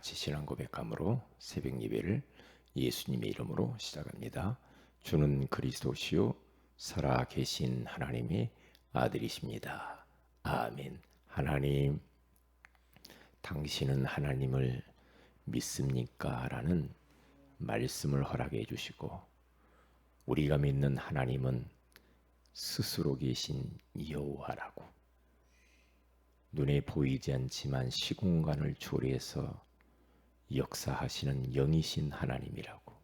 같이 신앙 고백함으로 새벽 예배를 예수님의 이름으로 시작합니다. 주는 그리스도시요 살아 계신 하나님의 아들이십니다. 아멘. 하나님, 당신은 하나님을 믿습니까? 라는 말씀을 허락해 주시고, 우리가 믿는 하나님은 스스로 계신 여호와라고, 눈에 보이지 않지만 시공간을 초래해서 역사하시는 영이신 하나님이라고,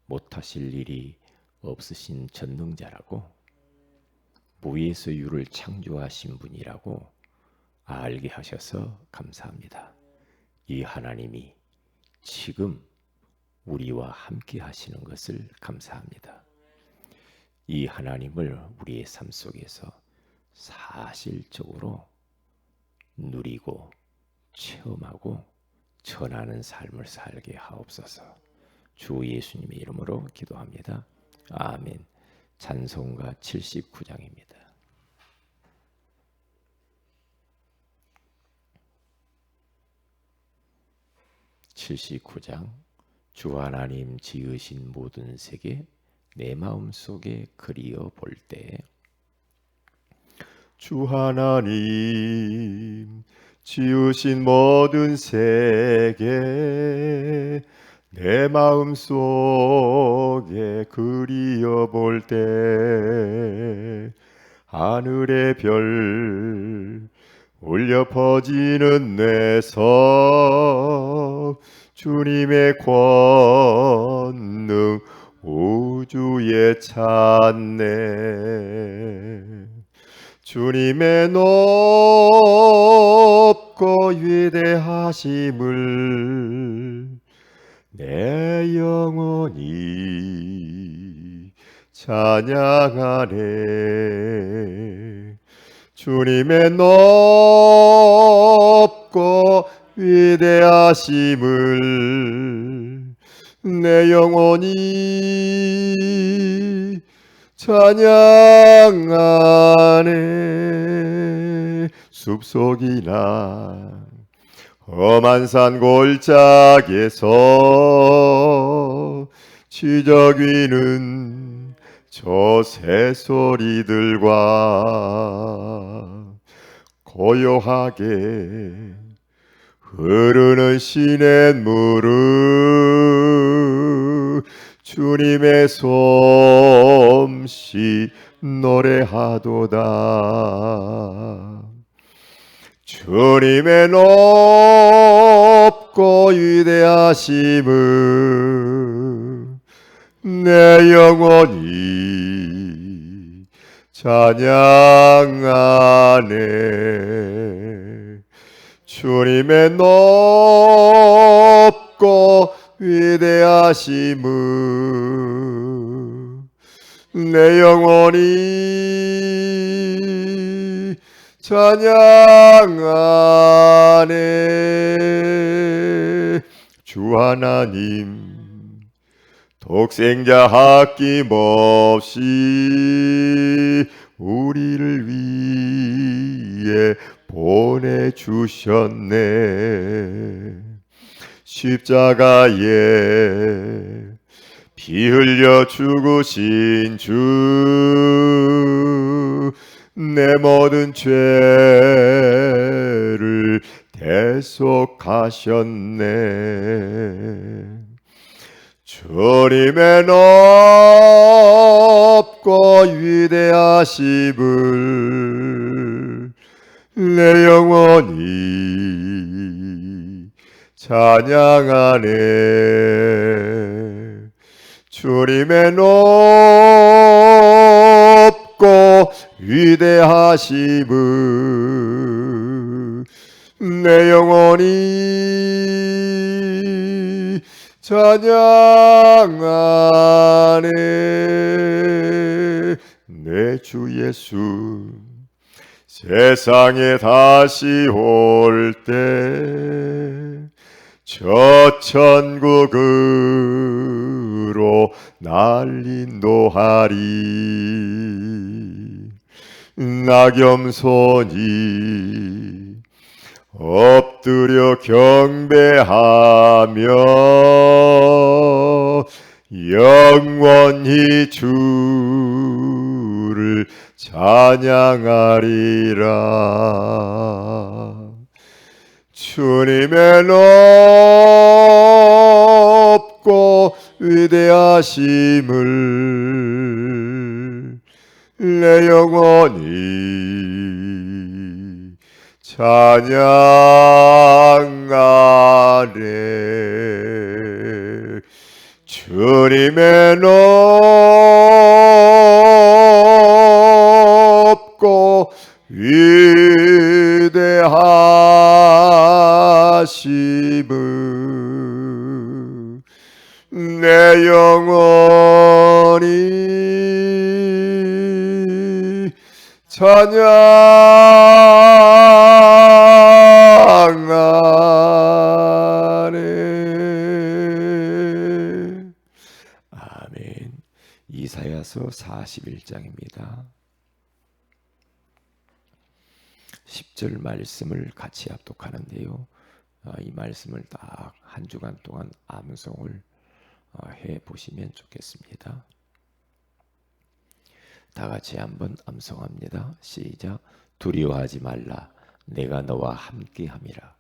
못하실 일이 없으신 전능자라고, 무에서 유를 창조하신 분이라고 알게 하셔서 감사합니다. 이 하나님이 지금 우리와 함께 하시는 것을 감사합니다. 이 하나님을 우리의 삶 속에서 사실적으로 누리고 체험하고 전하는 삶을 살게 하옵소서. 주 예수님의 이름으로 기도합니다. 아멘. 찬송가 79장입니다. (79장) 주 하나님 지으신 모든 세계 내 마음속에 그리어 볼 때, 주 하나님 지으신 모든 세계 내 마음속에 그리어 볼 때, 하늘의 별 울려 퍼지는 뇌성, 주님의 권능 우주에 찬네. 주님의 높고 위대하심을 내 영혼이 찬양하네. 주님의 높고 위대하심을 내 영혼이 찬양하네. 숲속이나 험한 산 골짜기에서 지저귀는 저 새소리들과 고요하게 흐르는 시냇물을 주님의 솜씨 노래하도다. 주님의 높고 위대하심을 내 영혼이 찬양하네. 주님의 높고 위대하심을 내 영혼이 찬양하네. 주 하나님 독생자 아낌없이 우리를 위해 보내주셨네. 십자가에 피 흘려 죽으신 주, 내 모든 죄를 대속하셨네. 주님의 높고 위대하심을 내 영혼이 찬양하네. 주님의 높고 위대하심을 내 영혼이 찬양하네. 내 주 예수 세상에 다시 올 때 저 천국으로 날 인도하리. 낙염손이 없 엎드려 경배하며 영원히 주를 찬양하리라. 주님의 높고 위대하심을 내 영혼이 찬양하네. 주님의 높고 위대하심을 내 영혼이 찬양하네. 아멘. 이사야서 41장입니다. 10절 말씀을 같이 합독하는데요. 이 말씀을 딱 한 주간 동안 암송을 해 보시면 좋겠습니다. 다 같이 한번 암송합니다. 시작. 두려워하지 말라. 내가 너와 함께함이라.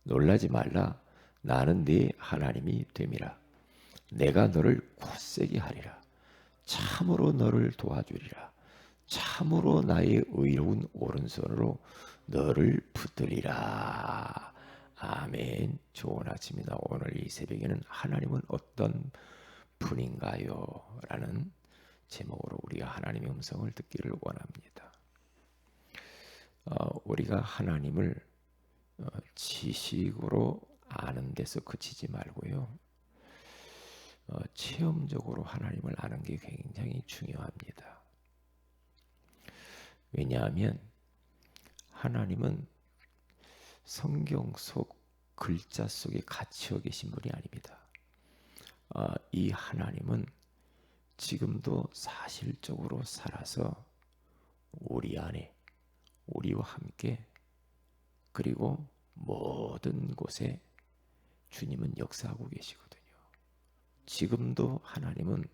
놀라지 말라. 나는 네 하나님이 됨이라. 내가 너를 굳세게 하리라. 참으로 너를 도와주리라. 참으로 나의 의로운 오른손으로 너를 붙들리라. 아멘. 좋은 아침이다. 오늘 이 새벽에는 하나님은 어떤 분인가요? 라는 제목으로 우리가 하나님의 음성을 듣기를 원합니다. 우리가 하나님을 지식으로 아는 데서 그치지 말고요. 체험적으로 하나님을 아는 게 굉장히 중요합니다. 왜냐하면 하나님은 성경 속 글자 속에 갇혀 계신 분이 아닙니다. 이 하나님은 지금도 사실적으로 살아서 우리 안에 우리와 함께 그리고 모든 곳에 주님은 역사하고 계시거든요. 지금도 하나님은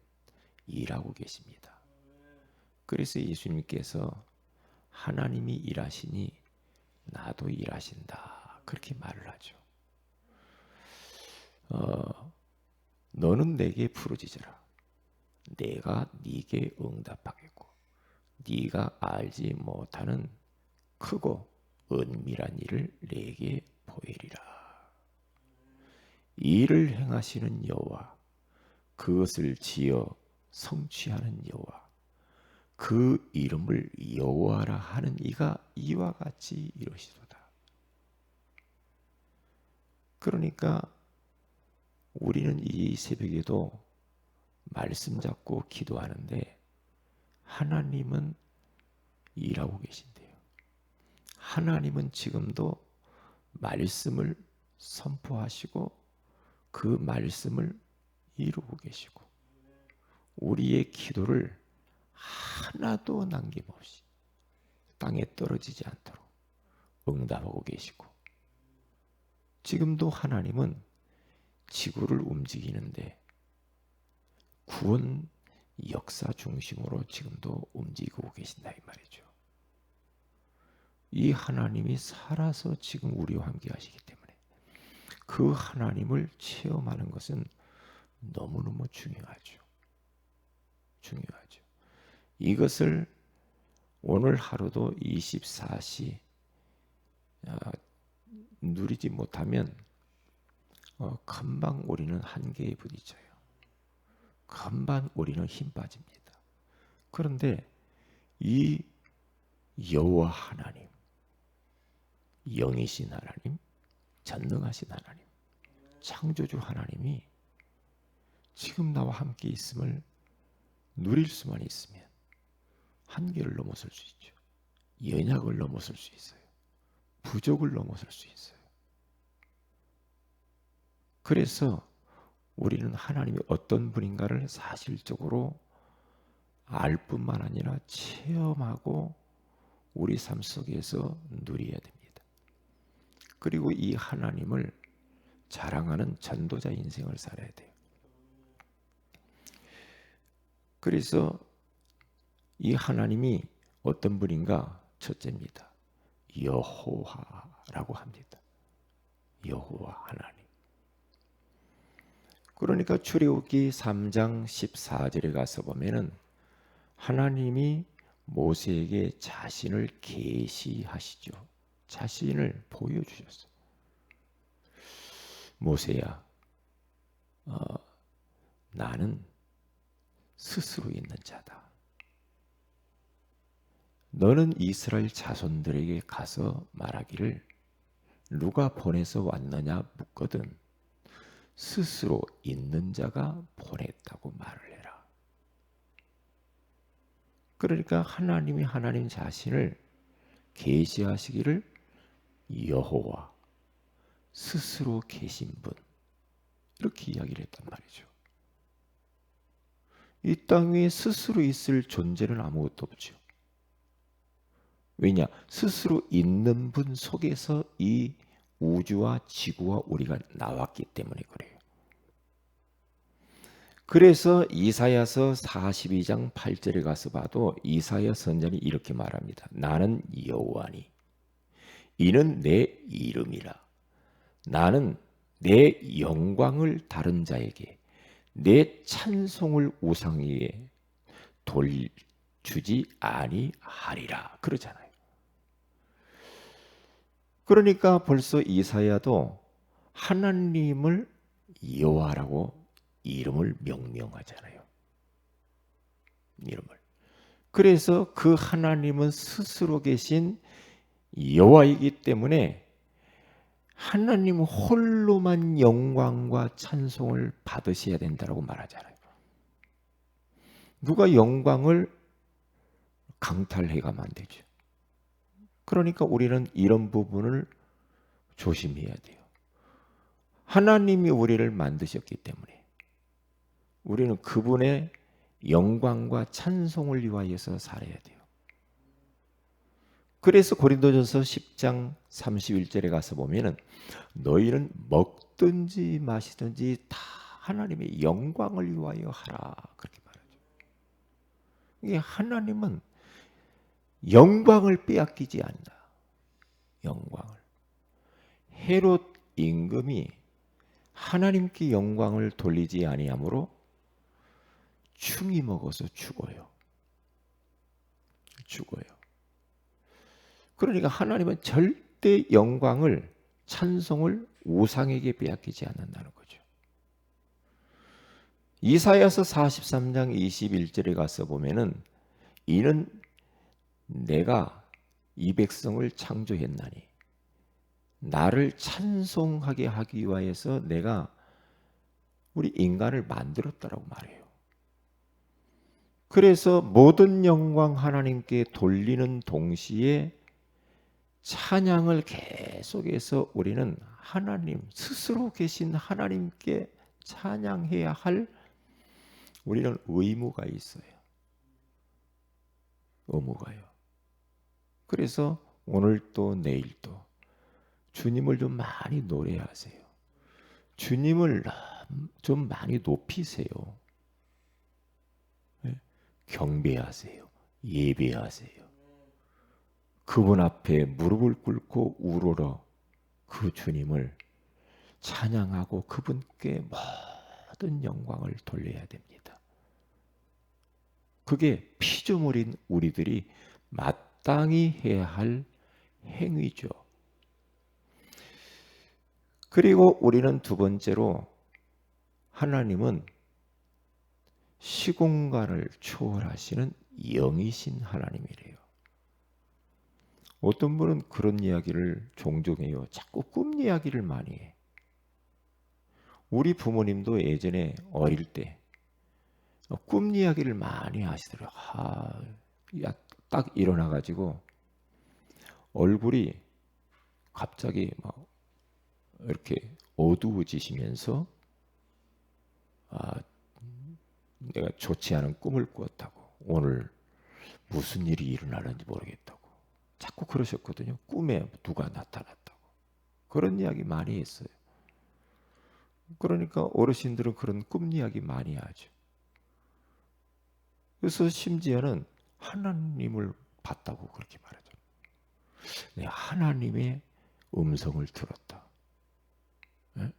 일하고 계십니다. 그래서 예수님께서 하나님이 일하시니 나도 일하신다 그렇게 말을 하죠. 너는 내게 부르짖으라. 내가 네게 응답하겠고 네가 알지 못하는 크고 은밀한 일을 내게 보이리라. 이를 행하시는 여호와, 그것을 지어 성취하는 여호와, 그 이름을 여호와라 하는 이가 이와 같이 이루시도다. 그러니까 우리는 이 새벽에도 말씀 잡고 기도하는데 하나님은 일하고 계신대요. 하나님은 지금도 말씀을 선포하시고 그 말씀을 이루고 계시고 우리의 기도를 하나도 남김없이 땅에 떨어지지 않도록 응답하고 계시고 지금도 하나님은 지구를 움직이는데 구원 역사 중심으로 지금도 움직이고 계신다 이 말이죠. 이 하나님이 살아서 지금 우리와 함께 하시기 때문에 그 하나님을 체험하는 것은 너무너무 중요하죠. 이것을 오늘 하루도 24시 누리지 못하면 금방 우리는 한계에 부딪혀요. 금방 우리는 힘 빠집니다. 그런데 이 여호와 하나님, 영이신 하나님, 전능하신 하나님, 창조주 하나님이 지금 나와 함께 있음을 누릴 수만 있으면 한계를 넘어설 수 있죠. 연약을 넘어설 수 있어요. 부족을 넘어설 수 있어요. 그래서 우리는 하나님이 어떤 분인가를 사실적으로 알 뿐만 아니라 체험하고 우리 삶 속에서 누려야 됩니다. 그리고 이 하나님을 자랑하는 전도자 인생을 살아야 돼요. 그래서 이 하나님이 어떤 분인가? 첫째입니다. 여호와라고 합니다. 여호와 하나님. 그러니까 출애굽기 3장 14절에 가서 보면은 하나님이 모세에게 자신을 계시하시죠. 자신을 보여주셨어요. 모세야, 나는 스스로 있는 자다. 너는 이스라엘 자손들에게 가서 말하기를 누가 보내서 왔느냐 묻거든 스스로 있는 자가 보냈다고 말을 해라. 그러니까 하나님이 하나님 자신을 계시하시기를 여호와, 스스로 계신 분, 이렇게 이야기를 했단 말이죠. 이 땅 위에 스스로 있을 존재는 아무것도 없죠. 왜냐? 스스로 있는 분 속에서 이 우주와 지구와 우리가 나왔기 때문에 그래요. 그래서 이사야서 42장 8절에 가서 봐도 이사야 선지자는 이렇게 말합니다. 나는 여호와니 이는 내 이름이라. 나는 내 영광을 다른 자에게 내 찬송을 우상에게 돌주지 아니하리라 그러잖아요. 그러니까 벌써 이사야도 하나님을 여호와라고 이름을 명명하잖아요. 이름을. 그래서 그 하나님은 스스로 계신 여호와이기 때문에 하나님 홀로만 영광과 찬송을 받으셔야 된다고 말하잖아요. 누가 영광을 강탈해가면 안 되죠. 그러니까 우리는 이런 부분을 조심해야 돼요. 하나님이 우리를 만드셨기 때문에 우리는 그분의 영광과 찬송을 위하여서 살아야 돼요. 그래서 고린도전서 10장 31절에 가서 보면은 너희는 먹든지 마시든지 다 하나님의 영광을 위하여 하라 그렇게 말하죠. 이게 하나님은 영광을 빼앗기지 않는다. 영광을. 헤롯 임금이 하나님께 영광을 돌리지 아니하므로 충이 먹어서 죽어요. 죽어요. 그러니까 하나님은 절대 영광을 찬송을 우상에게 빼앗기지 않는다는 거죠. 이사야서 43장 21절에 가서 보면은 이는 내가 이 백성을 창조했나니 나를 찬송하게 하기 위하여서 내가 우리 인간을 만들었다라고 말해요. 그래서 모든 영광 하나님께 돌리는 동시에 찬양을 계속해서 우리는 하나님 스스로 계신 하나님께 찬양해야 할 우리는 의무가 있어요. 의무가요. 그래서 오늘도 내일도 주님을 좀 많이 노래하세요. 주님을 좀 많이 높이세요. 경배하세요. 예배하세요. 그분 앞에 무릎을 꿇고 우러러 그 주님을 찬양하고 그분께 모든 영광을 돌려야 됩니다. 그게 피조물인 우리들이 마땅히 해야 할 행위죠. 그리고 우리는 두 번째로 하나님은 시공간을 초월하시는 영이신 하나님이래요. 어떤 분은 그런 이야기를 종종 해요. 자꾸 꿈 이야기를 많이 해. 우리 부모님도 예전에 어릴 때 꿈 이야기를 많이 하시더라고요. 딱 일어나가지고 얼굴이 갑자기 막 이렇게 어두워지시면서 내가 좋지 않은 꿈을 꾸었다고. 오늘 무슨 일이 일어나는지 모르겠다고. 자꾸 그러셨거든요. 꿈에 누가 나타났다고. 그런 이야기 많이 했어요. 그러니까 어르신들은 그런 꿈 이야기 많이 하죠. 그래서 심지어는 하나님을 봤다고 그렇게 말하죠. 네, 하나님의 음성을 들었다. 네?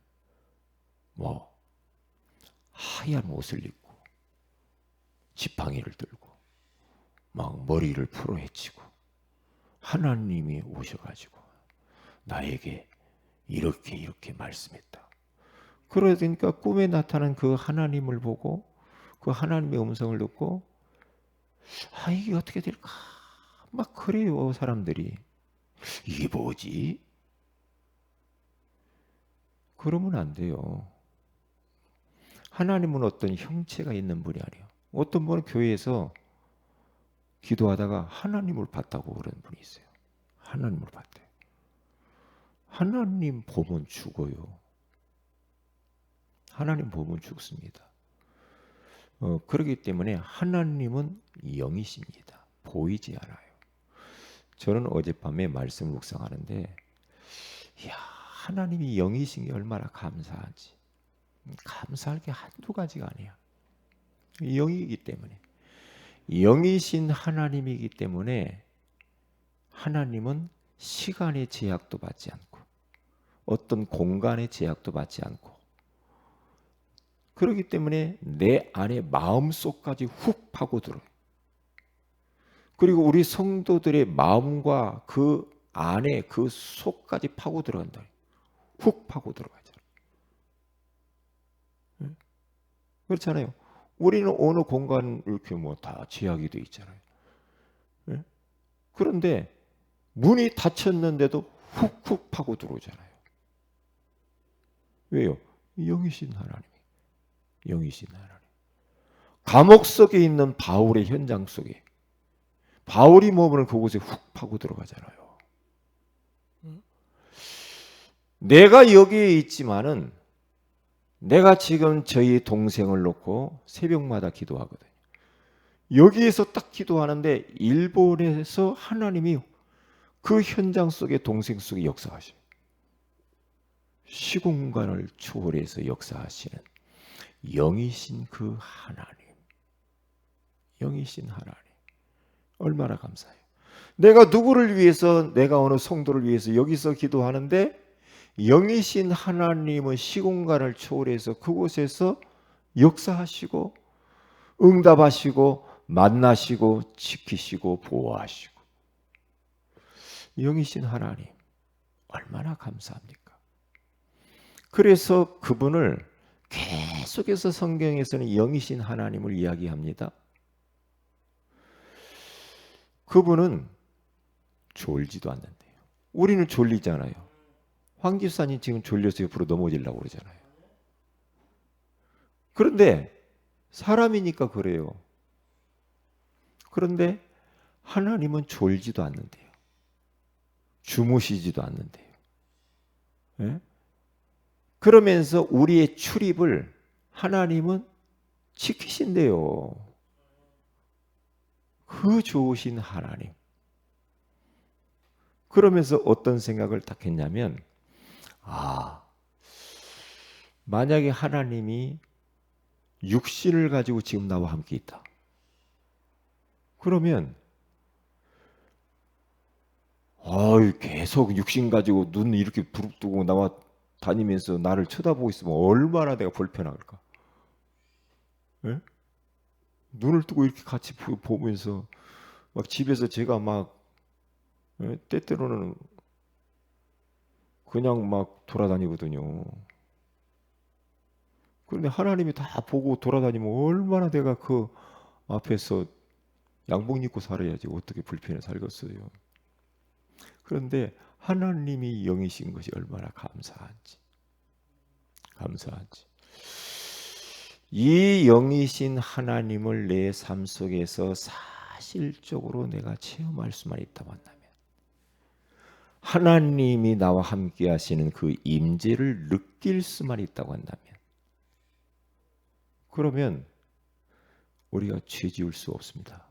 뭐 하얀 옷을 입고 지팡이를 들고 막 머리를 풀어헤치고 하나님이 오셔가지고 나에게 이렇게 말씀했다. 그러니까 꿈에 나타난 그 하나님을 보고 그 하나님의 음성을 듣고 이게 어떻게 될까? 막 그래요, 사람들이. 이게 뭐지? 그러면 안 돼요. 하나님은 어떤 형체가 있는 분이 아니에요. 어떤 분은 교회에서 기도하다가 하나님을 봤다고 그런 분이 있어요. 하나님을 봤대요. 하나님 보면 죽어요. 하나님 보면 죽습니다. 그렇기 때문에 하나님은 영이십니다. 보이지 않아요. 저는 어젯밤에 말씀 묵상하는데, 이야, 하나님이 영이신 게 얼마나 감사하지. 감사할 게 한두 가지가 아니야. 영이기 때문에. 영이신 하나님이기 때문에 하나님은 시간의 제약도 받지 않고 어떤 공간의 제약도 받지 않고 그렇기 때문에 내 안에 마음속까지 훅 파고들어요. 그리고 우리 성도들의 마음과 그 안에 그 속까지 파고들어간다. 훅 파고들어가잖아요. 그렇잖아요. 우리는 어느 공간 이렇게 뭐 다 제약이 돼 있잖아요. 그런데 문이 닫혔는데도 훅훅 파고 들어오잖아요. 왜요? 영이신 하나님이. 영이신 하나님. 감옥 속에 있는 바울의 현장 속에 바울이 머무는 그곳에 훅 파고 들어가잖아요. 내가 여기에 있지만은 내가 지금 저희 동생을 놓고 새벽마다 기도하거든요. 여기에서 딱 기도하는데 일본에서 하나님이 그 현장 속에 동생 속에 역사하셔요. 시공간을 초월해서 역사하시는 영이신 그 하나님. 영이신 하나님. 얼마나 감사해요. 내가 누구를 위해서 내가 어느 성도를 위해서 여기서 기도하는데 영이신 하나님은 시공간을 초월해서 그곳에서 역사하시고 응답하시고 만나시고 지키시고 보호하시고 영이신 하나님 얼마나 감사합니까? 그래서 그분을 계속해서 성경에서는 영이신 하나님을 이야기합니다. 그분은 졸지도 않는데요. 우리는 졸리잖아요. 황 집사님 지금 졸려서 옆으로 넘어지려고 그러잖아요. 그런데 사람이니까 그래요. 그런데 하나님은 졸지도 않는데요. 주무시지도 않는데요. 예? 그러면서 우리의 출입을 하나님은 지키신대요. 그 좋으신 하나님. 그러면서 어떤 생각을 딱 했냐면 만약에 하나님이 육신을 가지고 지금 나와 함께 있다. 그러면 계속 육신 가지고 눈 이렇게 부릅뜨고 나와 다니면서 나를 쳐다보고 있으면 얼마나 내가 불편할까. 예? 눈을 뜨고 이렇게 같이 보면서 막 집에서 제가 막 때때로는 그냥 막 돌아다니거든요. 그런데 하나님이 다 보고 돌아다니면 얼마나 내가 그 앞에서 양복 입고 살아야지 어떻게 불편해 살겠어요. 그런데 하나님이 영이신 것이 얼마나 감사한지. 이 영이신 하나님을 내 삶 속에서 사실적으로 내가 체험할 수만 있다고 한다면 하나님이 나와 함께 하시는 그 임재를 느낄 수만 있다고 한다면 그러면 우리가 죄 지을 수 없습니다.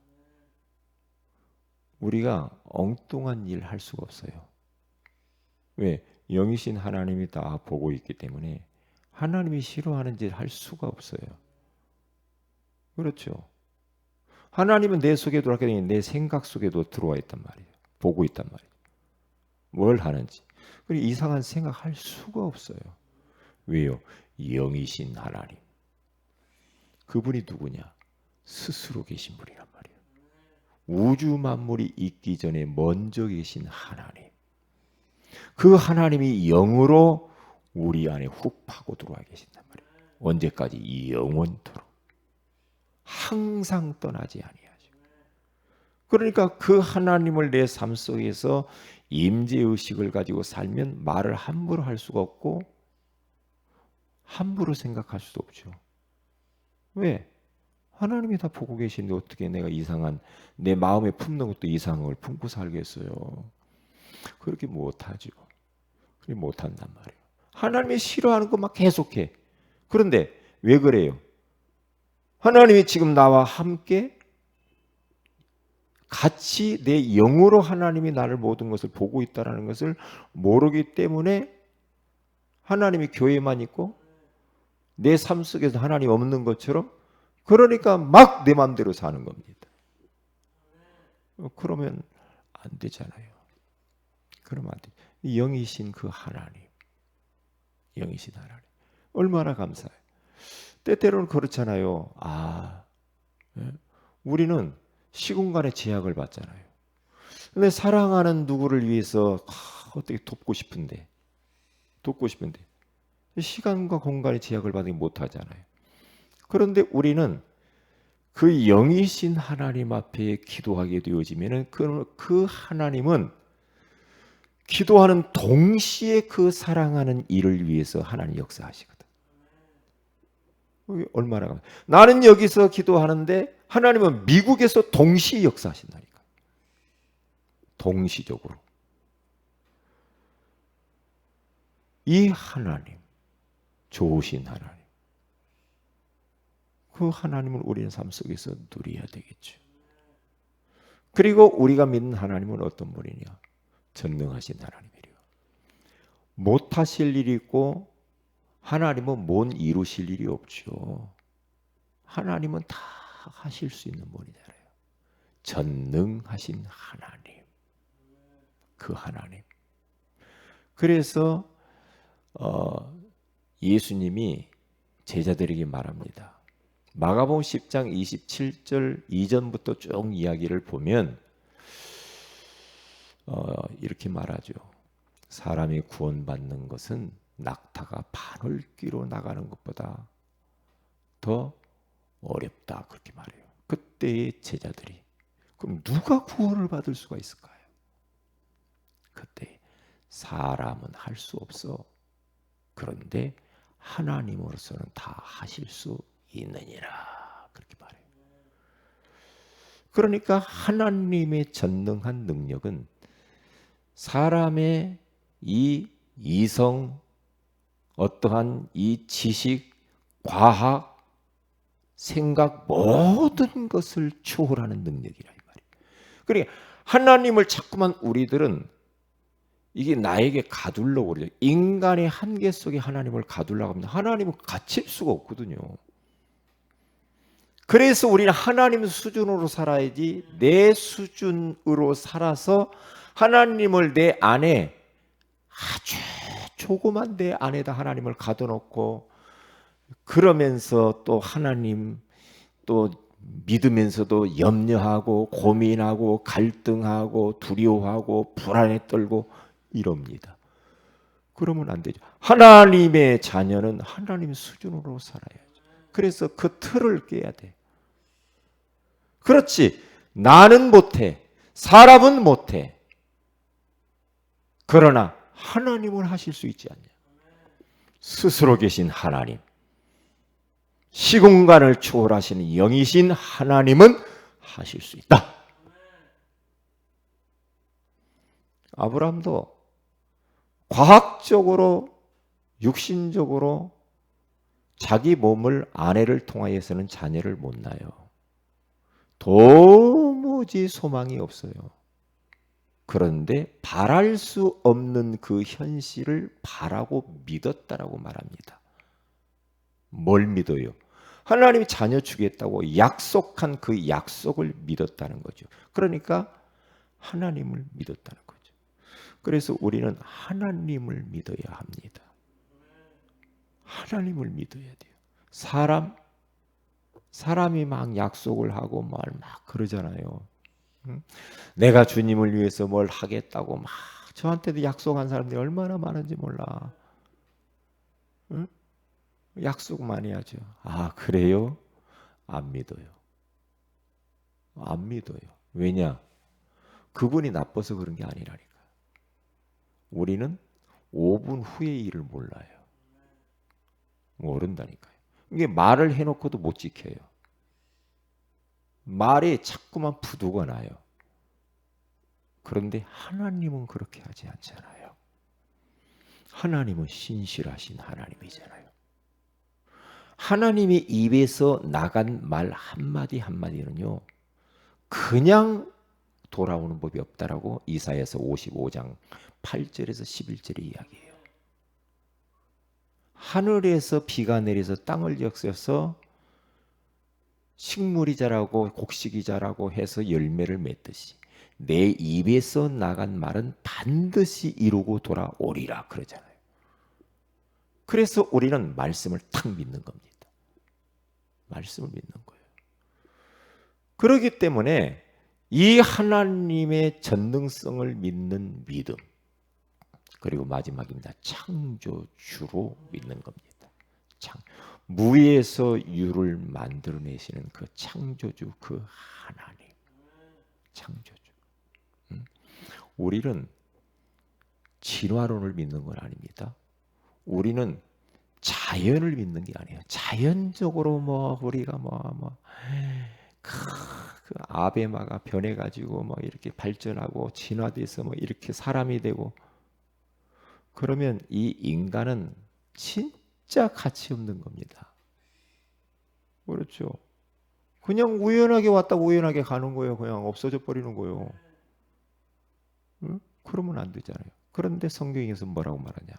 우리가 엉뚱한 일 할 수가 없어요. 왜? 영이신 하나님이 다 보고 있기 때문에 하나님이 싫어하는 짓 할 수가 없어요. 그렇죠. 하나님은 내 속에 들어왔기 때문에 내 생각 속에도 들어와 있단 말이에요. 보고 있단 말이에요. 뭘 하는지. 그리고 이상한 생각할 수가 없어요. 왜요? 영이신 하나님. 그분이 누구냐? 스스로 계신 분이란 말이에요. 우주 만물이 있기 전에 먼저 계신 하나님. 그 하나님이 영으로 우리 안에 훅 파고 들어와 계신단 말이에요. 언제까지? 영원토록. 항상 떠나지 아니하죠. 그러니까 그 하나님을 내 삶 속에서 임재의식을 가지고 살면 말을 함부로 할 수가 없고 함부로 생각할 수도 없죠. 왜? 하나님이 다 보고 계신데 어떻게 내가 이상한 내 마음에 품는 것도 이상한 걸 품고 살겠어요. 그렇게 못하죠. 그렇게 못한단 말이에요. 하나님이 싫어하는 거 막 계속해. 그런데 왜 그래요? 하나님이 지금 나와 함께 같이 내 영으로 하나님이 나를 모든 것을 보고 있다는 것을 모르기 때문에 하나님이 교회만 있고 내 삶 속에서 하나님 없는 것처럼 그러니까 막 내 마음대로 사는 겁니다. 그러면 안 되잖아요. 그러면 안 돼. 영이신 그 하나님, 영이신 하나님 얼마나 감사해요. 때때로는 그렇잖아요. 우리는 시공간의 제약을 받잖아요. 근데 사랑하는 누구를 위해서 어떻게 돕고 싶은데 시간과 공간의 제약을 받으면 못하잖아요. 그런데 우리는 그 영이신 하나님 앞에 기도하게 되어지면은 그 하나님은 기도하는 동시에 그 사랑하는 이를 위해서 하나님 역사하시거든. 얼마나 나는 여기서 기도하는데 하나님은 미국에서 동시에 역사하신다니까. 동시적으로. 이 하나님, 좋으신 하나님. 그 하나님을 우리는 삶 속에서 누려야 되겠죠. 그리고 우리가 믿는 하나님은 어떤 분이냐? 전능하신 하나님이래요. 못하실 일이 있고 하나님은 못 이루실 일이 없죠. 하나님은 다 하실 수 있는 분이잖아요. 전능하신 하나님. 그 하나님. 그래서 예수님이 제자들에게 말합니다. 마가복음 10장 27절 이전부터 쭉 이야기를 보면 이렇게 말하죠. 사람이 구원받는 것은 낙타가 바늘귀로 나가는 것보다 더 어렵다 그렇게 말해요. 그때의 제자들이 그럼 누가 구원을 받을 수가 있을까요? 그때 사람은 할 수 없어. 그런데 하나님으로서는 다 하실 수 있느니라 그렇게 말해요. 그러니까 하나님의 전능한 능력은 사람의 이 이성, 어떠한 이 지식, 과학, 생각 모든 것을 초월하는 능력이라 이 말이에요. 그러니까 하나님을 자꾸만 우리들은 이게 나에게 가두려고 그러죠. 인간의 한계 속에 하나님을 가두려고 합니다. 하나님은 갇힐 수가 없거든요. 그래서 우리는 하나님 수준으로 살아야지 내 수준으로 살아서 하나님을 내 안에 아주 조그만 내 안에다 하나님을 가둬놓고 그러면서 또 하나님 또 믿으면서도 염려하고 고민하고 갈등하고 두려워하고 불안에 떨고 이럽니다. 그러면 안 되죠. 하나님의 자녀는 하나님 수준으로 살아야죠. 그래서 그 틀을 깨야 돼. 그렇지. 나는 못해. 사람은 못해. 그러나 하나님은 하실 수 있지 않냐. 스스로 계신 하나님. 시공간을 초월하시는 영이신 하나님은 하실 수 있다. 아브라함도 과학적으로 육신적으로 자기 몸을 아내를 통하여서는 자녀를 못 낳아요. 도무지 소망이 없어요. 그런데 바랄 수 없는 그 현실을 바라고 믿었다라고 말합니다. 뭘 믿어요? 하나님이 자녀 주겠다고 약속한 그 약속을 믿었다는 거죠. 그러니까 하나님을 믿었다는 거죠. 그래서 우리는 하나님을 믿어야 합니다. 하나님을 믿어야 돼요. 사람이 막 약속을 하고 막 그러잖아요. 내가 주님을 위해서 뭘 하겠다고 막 저한테도 약속한 사람들이 얼마나 많은지 몰라. 응? 약속 많이 하죠. 아, 그래요? 안 믿어요. 안 믿어요. 왜냐? 그분이 나빠서 그런 게 아니라니까. 우리는 5분 후의 일을 몰라요. 모른다니까요. 이게 말을 해놓고도 못 지켜요. 말이 자꾸만 부두가 나요. 그런데 하나님은 그렇게 하지 않잖아요. 하나님은 신실하신 하나님이잖아요. 하나님의 입에서 나간 말 한마디 한마디는요, 그냥 돌아오는 법이 없다라고 이사야서 55장 8절에서 11절에 이야기해요. 하늘에서 비가 내려서 땅을 적셔서 식물이 자라고 곡식이 자라고 해서 열매를 맺듯이 내 입에서 나간 말은 반드시 이루고 돌아오리라 그러잖아요. 그래서 우리는 말씀을 탁 믿는 겁니다. 말씀을 믿는 거예요. 그렇기 때문에 이 하나님의 전능성을 믿는 믿음, 그리고 마지막입니다. 창조주로 믿는 겁니다. 무에서 유를 만들어내시는 그 창조주, 그 하나님, 창조주. 우리는 진화론을 믿는 건 아닙니다. 우리는 자연을 믿는 게 아니에요. 자연적으로 우리가 그 아베마가 변해가지고 이렇게 발전하고 진화돼서 이렇게 사람이 되고, 그러면 이 인간은 진짜 가치 없는 겁니다. 그렇죠. 그냥 우연하게 왔다 우연하게 가는 거예요. 그냥 없어져 버리는 거예요. 응? 그러면 안 되잖아요. 그런데 성경에서 뭐라고 말하냐?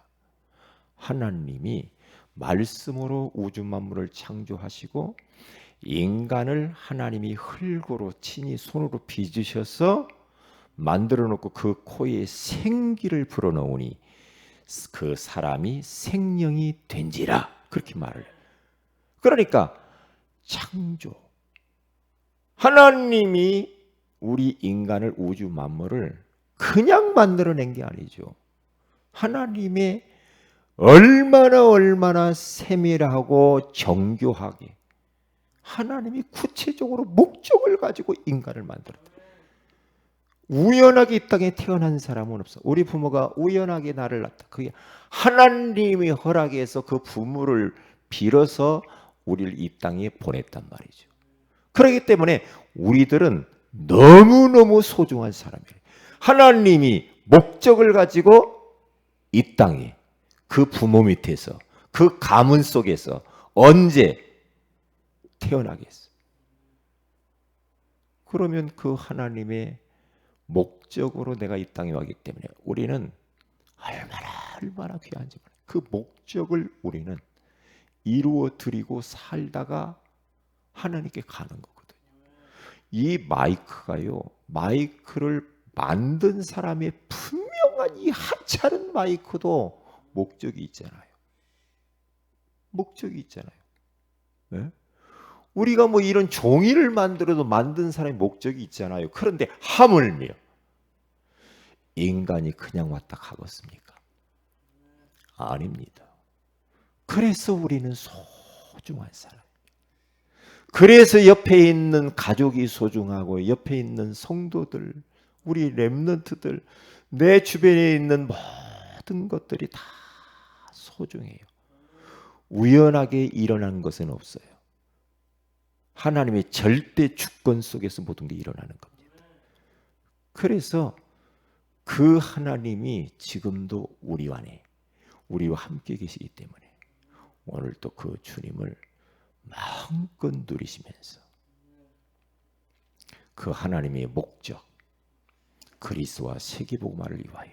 하나님이 말씀으로 우주 만물을 창조하시고 인간을 하나님이 흙으로 친히 손으로 빚으셔서 만들어 놓고 그 코에 생기를 불어넣으니 그 사람이 생명이 된지라, 그렇게 말을 해요. 그러니까 창조, 하나님이 우리 인간을 우주 만물을 그냥 만들어낸 게 아니죠. 하나님의 얼마나 세밀하고 정교하게 하나님이 구체적으로 목적을 가지고 인간을 만들었다. 우연하게 이 땅에 태어난 사람은 없어. 우리 부모가 우연하게 나를 낳았다. 그게 하나님이 허락해서 그 부모를 빌어서 우리를 이 땅에 보냈단 말이죠. 그렇기 때문에 우리들은 너무너무 소중한 사람이에요. 하나님이 목적을 가지고 이 땅에 그 부모 밑에서 그 가문 속에서 언제 태어나게 했어요. 그러면 그 하나님의 목적으로 내가 이 땅에 왔기 때문에 우리는 얼마나 귀한지 몰라요. 그 목적을 우리는 이루어 드리고 살다가 하나님께 가는 거거든요. 이 마이크가요, 마이크를 만든 사람의 분명한 이 하찮은 마이크도 목적이 있잖아요. 목적이 있잖아요. 네? 우리가 이런 종이를 만들어도 만든 사람의 목적이 있잖아요. 그런데 하물며 인간이 그냥 왔다 가겠습니까? 아닙니다. 그래서 우리는 소중한 사람. 그래서 옆에 있는 가족이 소중하고 옆에 있는 성도들, 우리 렘넌트들, 내 주변에 있는 모든 것들이 다 소중해요. 우연하게 일어난 것은 없어요. 하나님의 절대 주권 속에서 모든 게 일어나는 겁니다. 그래서 그 하나님이 지금도 우리 안에, 우리와 함께 계시기 때문에 오늘 또 그 주님을 마음껏 누리시면서 그 하나님의 목적, 그리스도와 세계복음화를 위하여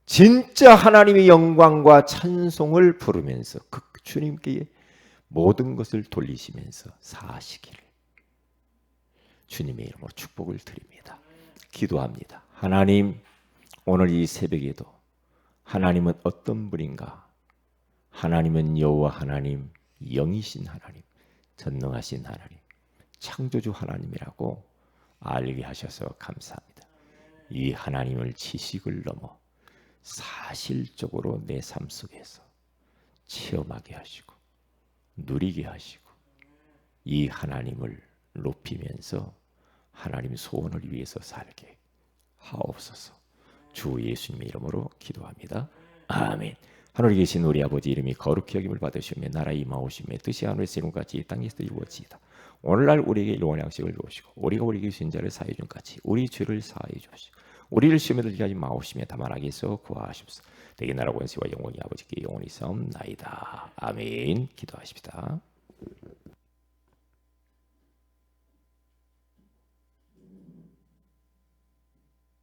진짜 하나님의 영광과 찬송을 부르면서 그 주님께 모든 것을 돌리시면서 사시기를 주님의 이름으로 축복을 드립니다. 기도합니다. 하나님, 오늘 이 새벽에도 하나님은 어떤 분인가? 하나님은 여호와 하나님, 영이신 하나님, 전능하신 하나님, 창조주 하나님이라고 알게 하셔서 감사합니다. 이 하나님을 지식을 넘어 사실적으로 내 삶 속에서 체험하게 하시고 누리게 하시고 이 하나님을 높이면서 하나님 소원을 위해서 살게 하옵소서. 주 예수님의 이름으로 기도합니다. 아멘. 하늘에 계신 우리 아버지 이름이 거룩히 여김을 받으시며 나라 임하오시며 뜻이 하늘에서 이룬 같이 이 땅에서도 이루어지이다. 오늘날 우리에게 일용할 양식을 주시고 우리가 우리에게 진 자를 사해 준 같이 우리 죄를 사해 주시고 우리를 시험에 들게 하지 마옵시며 다만 악에서 구하옵소서. 대개 나라 권세와 영광이 아버지께 영원히 싸움나이다. 아멘. 기도하십시다.